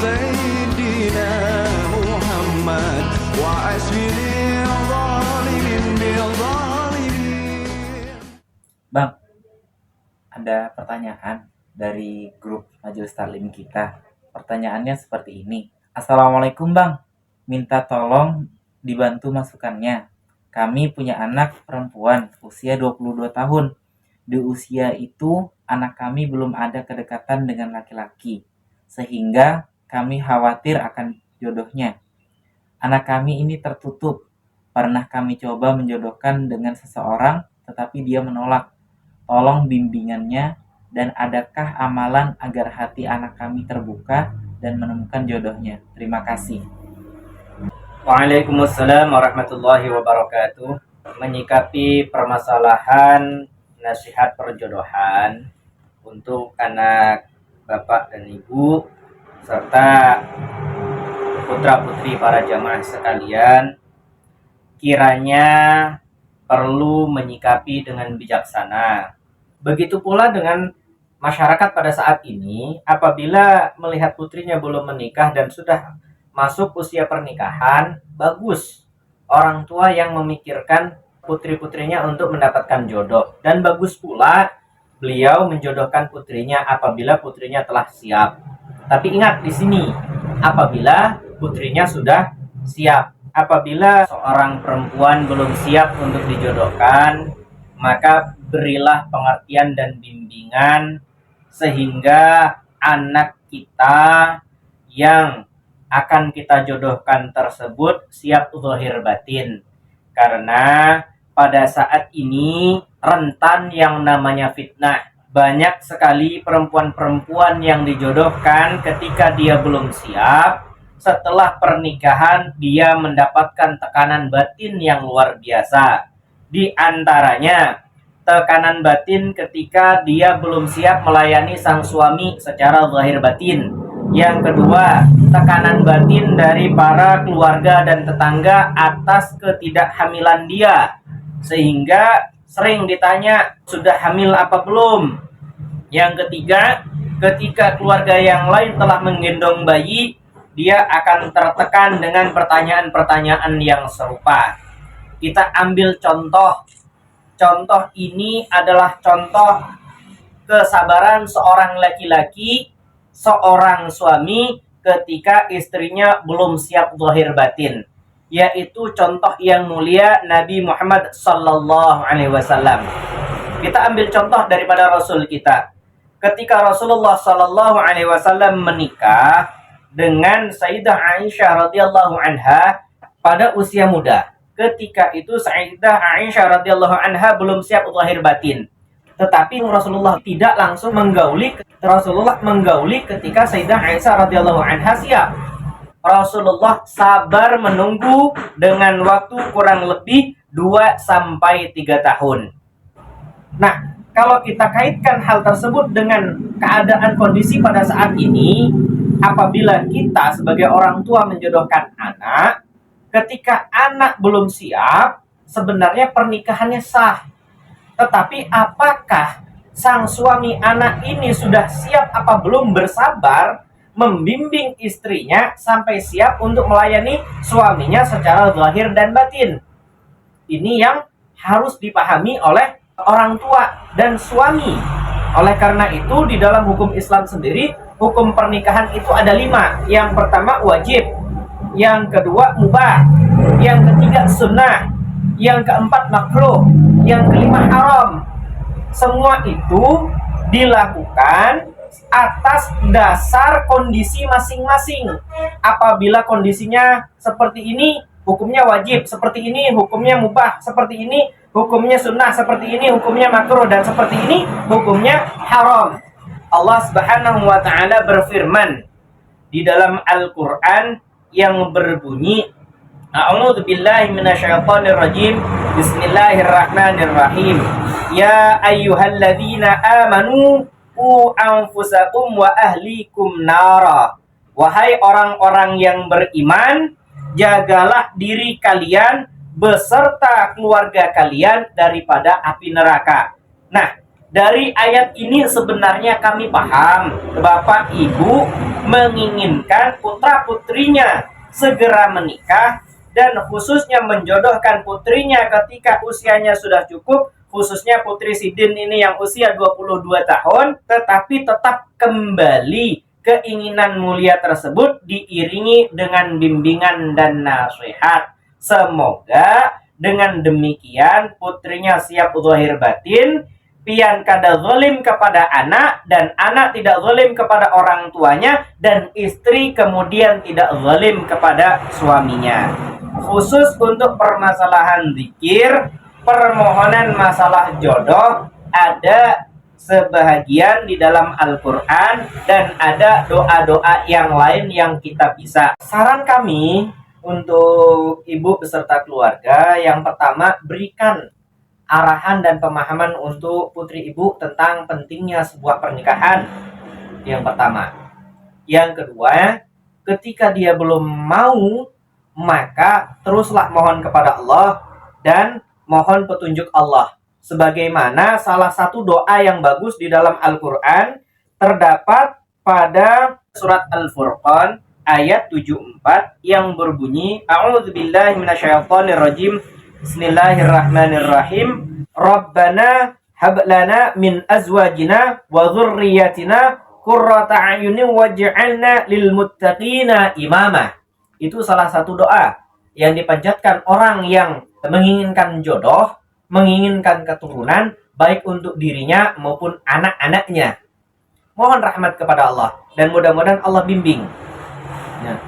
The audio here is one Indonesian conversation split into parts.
سيدنا محمد وأسفل الظالمين بالظالمين. Bang, ada pertanyaan dari grup Majelis Taklim kita. Pertanyaannya seperti ini. Assalamualaikum Bang, minta tolong dibantu masukannya. Kami punya anak perempuan usia 22 tahun. Di usia itu anak kami belum ada kedekatan dengan laki-laki, sehingga kami khawatir akan jodohnya. Anak kami ini tertutup. Pernah kami coba menjodohkan dengan seseorang, tetapi dia menolak. Tolong bimbingannya, dan adakah amalan agar hati anak kami terbuka dan menemukan jodohnya? Terima kasih. Waalaikumsalam warahmatullahi wabarakatuh. Menyikapi permasalahan nasihat perjodohan untuk anak bapak dan ibu serta putra-putri para jamaah sekalian, kiranya perlu menyikapi dengan bijaksana. Begitu pula dengan masyarakat pada saat ini, apabila melihat putrinya belum menikah dan sudah masuk usia pernikahan, bagus orang tua yang memikirkan putri-putrinya untuk mendapatkan jodoh. Dan bagus pula beliau menjodohkan putrinya apabila putrinya telah siap. Tapi ingat di sini, apabila putrinya sudah siap. Apabila seorang perempuan belum siap untuk dijodohkan, maka berilah pengertian dan bimbingan sehingga anak kita yang akan kita jodohkan tersebut siap zahir batin. Karena pada saat ini rentan yang namanya fitnah. Banyak sekali perempuan-perempuan yang dijodohkan ketika dia belum siap. Setelah pernikahan dia mendapatkan tekanan batin yang luar biasa. Di antaranya tekanan batin ketika dia belum siap melayani sang suami secara zahir batin. Yang kedua, tekanan batin dari para keluarga dan tetangga atas ketidakhamilan dia. Sehingga sering ditanya, sudah hamil apa belum? Yang ketiga, ketika keluarga yang lain telah menggendong bayi, dia akan tertekan dengan pertanyaan-pertanyaan yang serupa. Kita ambil contoh. Contoh ini adalah contoh kesabaran seorang laki-laki, seorang suami ketika istrinya belum siap zahir batin, yaitu contoh yang mulia Nabi Muhammad sallallahu alaihi wasallam. Kita ambil contoh daripada Rasul kita. Ketika Rasulullah sallallahu alaihi wasallam menikah dengan Sayyidah Aisyah radhiyallahu anha pada usia muda. Ketika itu Sayyidah Aisyah radhiyallahu anha belum siap zahir batin. Tetapi Rasulullah tidak langsung menggauli. Rasulullah menggauli ketika Sayyidah Aisyah radhiyallahu anha siap. Rasulullah sabar menunggu dengan waktu kurang lebih 2-3 tahun. Nah, kalau kita kaitkan hal tersebut dengan keadaan kondisi pada saat ini, apabila kita sebagai orang tua menjodohkan anak, ketika anak belum siap, sebenarnya pernikahannya sah. Tetapi apakah sang suami anak ini sudah siap apa belum bersabar membimbing istrinya sampai siap untuk melayani suaminya secara zahir dan batin? Ini yang harus dipahami oleh orang tua dan suami. Oleh karena itu di dalam hukum Islam sendiri, hukum pernikahan itu ada 5. Yang pertama wajib, yang kedua mubah, yang ketiga sunnah, yang keempat makruh, yang kelima haram. Semua itu dilakukan atas dasar kondisi masing-masing. Apabila kondisinya seperti ini, hukumnya wajib, seperti ini hukumnya mubah, seperti ini hukumnya sunnah, seperti ini hukumnya makruh, dan seperti ini hukumnya haram. Allah Subhanahu wa taala berfirman di dalam Al-Qur'an yang berbunyi, A'udzu billahi minasyaitonir rajim. Bismillahirrahmanirrahim. Ya ayyuhalladzina amanu qu anfusakum wa ahlikum nara. Wahai orang-orang yang beriman, jagalah diri kalian beserta keluarga kalian daripada api neraka. Nah, Dari ayat ini sebenarnya kami paham Bapak Ibu menginginkan putra-putrinya segera menikah dan khususnya menjodohkan putrinya ketika usianya sudah cukup, khususnya Putri Sidin ini yang usia 22 tahun, tetapi tetap kembali keinginan mulia tersebut diiringi dengan bimbingan dan nasihat. Semoga dengan demikian putrinya siap zahir batin, pian kada zalim kepada anak, dan anak tidak zalim kepada orang tuanya, dan istri kemudian tidak zalim kepada suaminya. Khusus untuk permasalahan zikir, permohonan masalah jodoh, ada sebahagian di dalam Al-Quran dan ada doa-doa yang lain yang kita bisa. Saran kami untuk ibu beserta keluarga, yang pertama, berikan arahan dan pemahaman untuk putri ibu tentang pentingnya sebuah pernikahan. Yang pertama. Yang kedua, ketika dia belum mau, maka teruslah mohon kepada Allah dan mohon petunjuk Allah. Sebagaimana salah satu doa yang bagus di dalam Al-Quran terdapat pada surat Al-Furqan ayat 74 yang berbunyi, A'udzubillahi minasyaitonirrajim, Bismillahirrahmanirrahim, Rabbana hablana min azwajina wa dzurriyyatina qurrata a'yunin waj'alna lil muttaqina imama. Itu salah satu doa yang dipanjatkan orang yang menginginkan jodoh, menginginkan keturunan, baik untuk dirinya maupun anak-anaknya. Mohon rahmat kepada Allah dan mudah-mudahan Allah bimbing. Nah,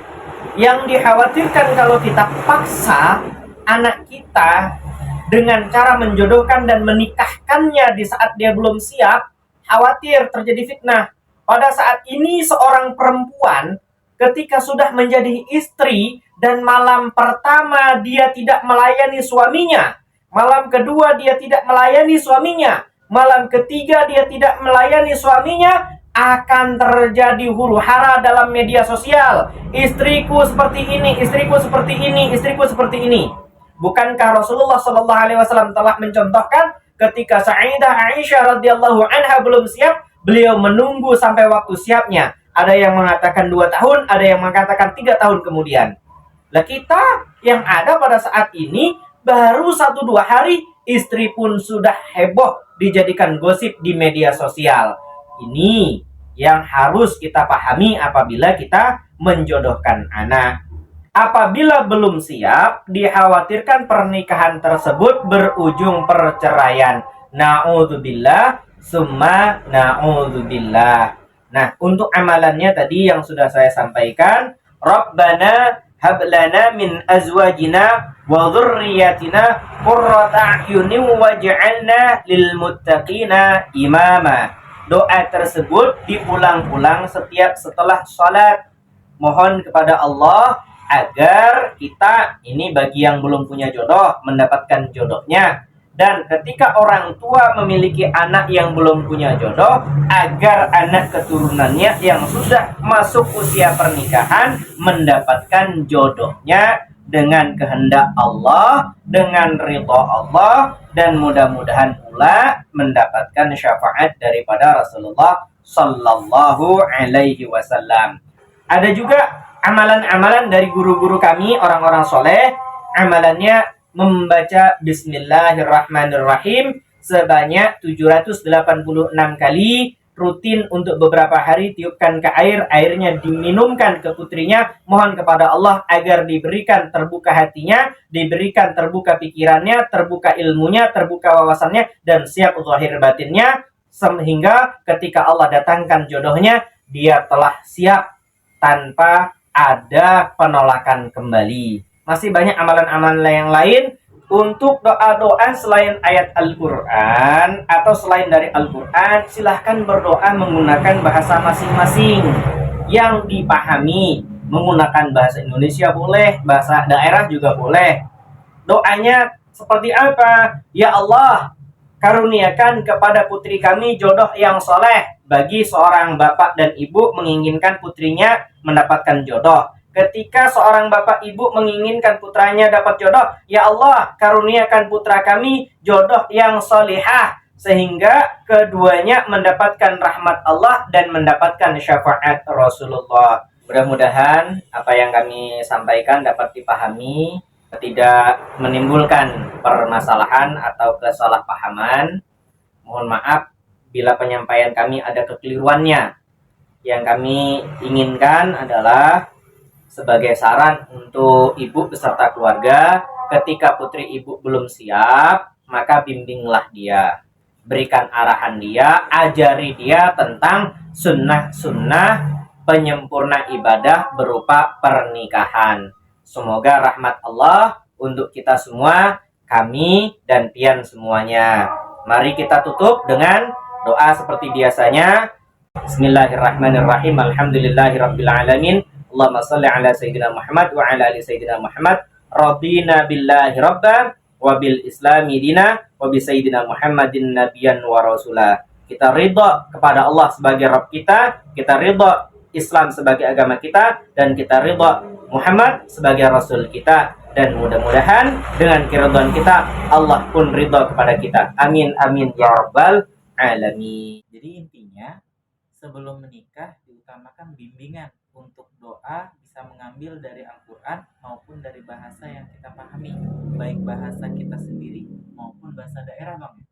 yang dikhawatirkan kalau kita paksa anak kita dengan cara menjodohkan dan menikahkannya di saat dia belum siap, khawatir terjadi fitnah. Pada saat ini seorang perempuan ketika sudah menjadi istri dan malam pertama dia tidak melayani suaminya, malam kedua dia tidak melayani suaminya, malam ketiga dia tidak melayani suaminya, akan terjadi huru hara dalam media sosial. Istriku seperti ini, istriku seperti ini, istriku seperti ini. Bukankah Rasulullah SAW telah mencontohkan ketika Sayyidah Aisyah radhiyallahu anha belum siap, beliau menunggu sampai waktu siapnya. Ada yang mengatakan 2 tahun, ada yang mengatakan 3 tahun kemudian. Lah kita yang ada pada saat ini baru 1-2 hari, istri pun sudah heboh dijadikan gosip di media sosial. Ini yang harus kita pahami apabila kita menjodohkan anak. Apabila belum siap, dikhawatirkan pernikahan tersebut berujung perceraian. Na'udzubillah, summa na'udzubillah. Nah, untuk amalannya tadi yang sudah saya sampaikan, Rabbana hablana min azwajina wa dzurriyyatina qurrata a'yunin waj'alna lil muttaqina imama. Doa tersebut diulang-ulang setiap setelah salat. Mohon kepada Allah agar kita, ini bagi yang belum punya jodoh, mendapatkan jodohnya. Dan ketika orang tua memiliki anak yang belum punya jodoh, agar anak keturunannya yang sudah masuk usia pernikahan mendapatkan jodohnya dengan kehendak Allah, dengan ridha Allah, dan mudah-mudahan pula mendapatkan syafaat daripada Rasulullah Sallallahu Alaihi Wasallam. Ada juga amalan-amalan dari guru-guru kami, orang-orang soleh. Amalannya membaca Bismillahirrahmanirrahim sebanyak 786 kali, rutin untuk beberapa hari, tiupkan ke air, airnya diminumkan ke putrinya. Mohon kepada Allah agar diberikan terbuka hatinya, diberikan terbuka pikirannya, terbuka ilmunya, terbuka wawasannya, dan siap zahir batinnya, sehingga ketika Allah datangkan jodohnya, dia telah siap tanpa ada penolakan kembali. Masih banyak amalan-amalan yang lain. Untuk doa-doa selain ayat Al-Quran atau selain dari Al-Quran, silahkan berdoa menggunakan bahasa masing-masing yang dipahami. Menggunakan bahasa Indonesia boleh, bahasa daerah juga boleh. Doanya seperti apa? Ya Allah, karuniakan kepada putri kami jodoh yang soleh. Bagi seorang bapak dan ibu menginginkan putrinya mendapatkan jodoh. Ketika seorang bapak ibu menginginkan putranya dapat jodoh, ya Allah, karuniakan putra kami jodoh yang solihah. sehingga keduanya mendapatkan rahmat Allah dan mendapatkan syafaat Rasulullah. Mudah-mudahan apa yang kami sampaikan dapat dipahami, tidak menimbulkan permasalahan atau kesalahpahaman. Mohon maaf bila penyampaian kami ada kekeliruannya. Yang kami inginkan adalah sebagai saran untuk ibu beserta keluarga, ketika putri ibu belum siap, maka bimbinglah dia. Berikan arahan dia, ajari dia tentang sunnah-sunnah penyempurna ibadah berupa pernikahan. Semoga rahmat Allah untuk kita semua, kami dan pian semuanya. Mari kita tutup dengan doa seperti biasanya. Bismillahirrahmanirrahim. Alhamdulillahirabbil alamin. Allahumma shalli ala sayyidina Muhammad wa ala ali sayyidina Muhammad. Radina billahi rabban wa bil islami dina wa bi sayyidina Muhammadin nabiyyan wa rasulah. Kita ridha kepada Allah sebagai Rabb kita ridha Islam sebagai agama kita, dan kita ridha Muhammad sebagai rasul kita, dan mudah-mudahan dengan keridhaan kita Allah pun ridha kepada kita. Amin amin ya rabbal alamin. Jadi intinya sebelum menikah diutamakan bimbingan untuk doa bisa mengambil dari Al-Quran maupun dari bahasa yang kita pahami, baik bahasa kita sendiri maupun bahasa daerah, Bang.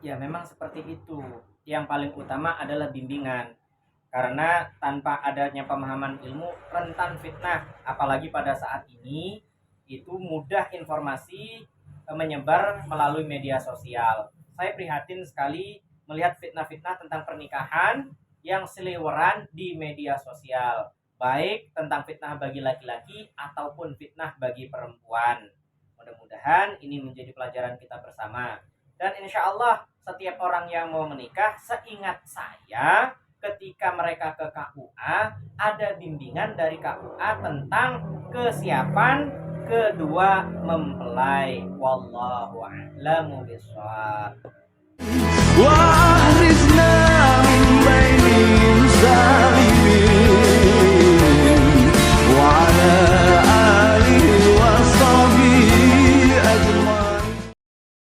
Ya memang seperti itu. Yang paling utama adalah bimbingan. Karena tanpa adanya pemahaman ilmu rentan fitnah. Apalagi pada saat ini itu mudah informasi menyebar melalui media sosial. Saya prihatin sekali melihat fitnah-fitnah tentang pernikahan yang seliweran di media sosial, baik tentang fitnah bagi laki-laki ataupun fitnah bagi perempuan. Mudah-mudahan ini menjadi pelajaran kita bersama. Dan insya Allah setiap orang yang mau menikah, seingat saya ketika mereka ke KUA ada bimbingan dari KUA tentang kesiapan kedua mempelai. Wallahu a'lamu bishawab.